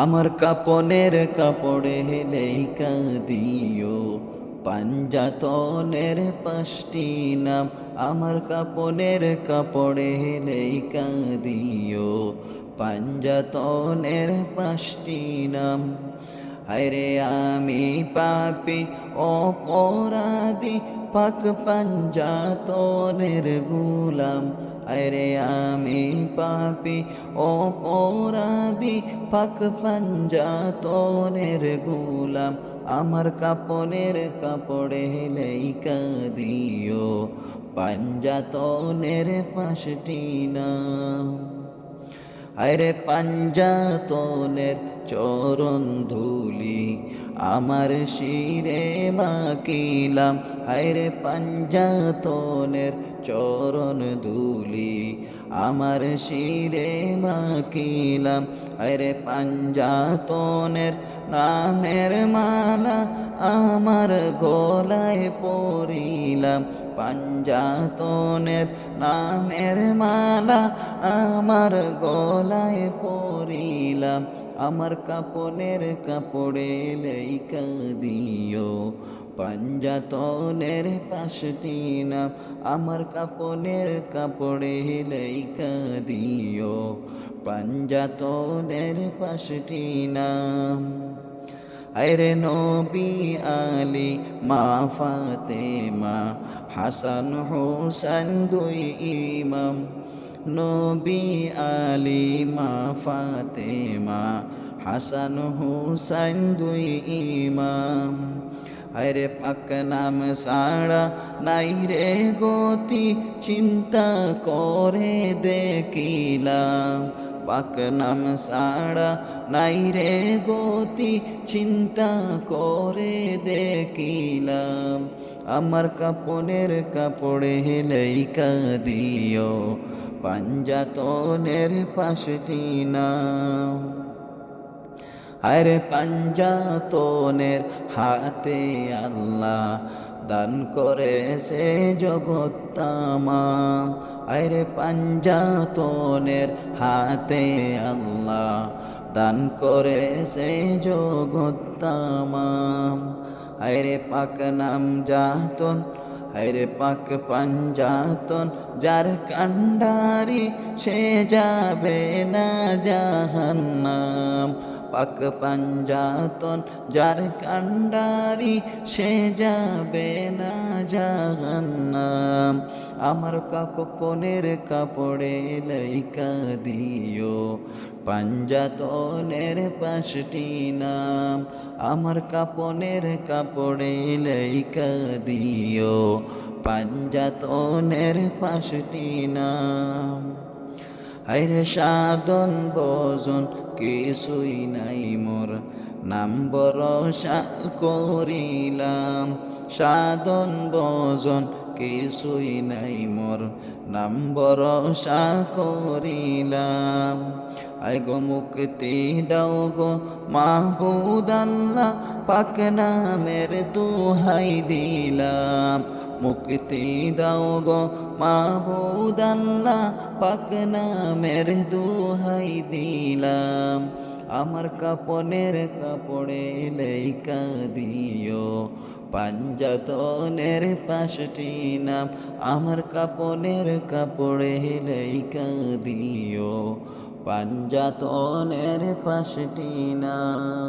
আমার কাপনের কাপড়ে লেখা দিও পাঞ্জাতনের 5টি নাম। আমার কাপনের কাপড়ে লেখা দিও পাঞ্জাতনের 5টি নাম। হায়রে আমি পাপী অপরাধী পাক পাঞ্জাতনের গুলাম। আরে আমি পাপী অপরাধী পাক পাঞ্জাতনের গুলাম। আমার কাপনের কাপড়ে লেখা দিও পাঞ্জাতনের 5টি নাম। আরে পাঞ্জাতনের চরণ ধুলি আমার শিরে মাকিলাম। আরে পাঞ্জাতনের চরণ ধুলি আমার শিরে মাকিলাম। আরে পাঞ্জাতনের নামের মালা আমার গলায় পরিলাম। পাঞ্জাতনের নামের মালা আমার গলায় পরিলাম। আমার কাপনের কাপড়ে লেখা দিও পাঞ্জাতনের 5টি নাম। আমার কাপনের কাপড়ে লেখা দিও পাঞ্জাতনের 5টি নাম। আরে নবী আলী মা ফাতেমা হাসান হোসেন 2 ইমাম। নবী আলী মা ফাতেমা হাসান হোসেন 2 ইমাম। আরে পাক নাম সাড়া নাই রে গতি চিন্তা করে দেখিলাম। পাক নাম সাড়া নাই রে গতি চিন্তা করে দেখিলাম। আমার কাপনের কাপড়ে লেখা দিও পাঞ্জাতনের 5টি নাম। আরে পাঞ্জাতনের হাতে আল্লাহ দান করেছে জগৎ তামাম। আরে পাঞ্জাতনের হাতে আল্লাহ দান করেছে জগৎ তামাম। আরে পাক নাম জাতন আরে পাক পাঞ্জাতন যার কান্ডারি সে যাবে না জাহান্নাম। পাক পাঞ্জাতন যার কান্ডারি সে যাবে না জাহান্নাম। আমার কাপনের কাপড়ে লেখা দিও পাঞ্জাতনের 5টি নাম। আমার কাপনের কাপড়ে লেখা দিও পাঞ্জাতনের 5টি নাম। আরে সাধন ভজন কিছুই নাই মোর নাম ভরসা করিলাম। সাধন ভজন কিছুই নাই মোর নাম ভরসা করিলাম। আয় গো মুক্তি দাও গো মাহবুদ আল্লাহ পাক নামের দোহাই দিলাম। মুক্তি দাও গো মাহবুদ আল্লাহ পাক নামের দোহাই দিলাম। আমার কাপনের কাপড়ে লেখা দিও পাঞ্জাতনের 5টি নাম। আমার কাপনের কাপড়ে লেখা দিও পাঞ্জাতনের 5টি নাম।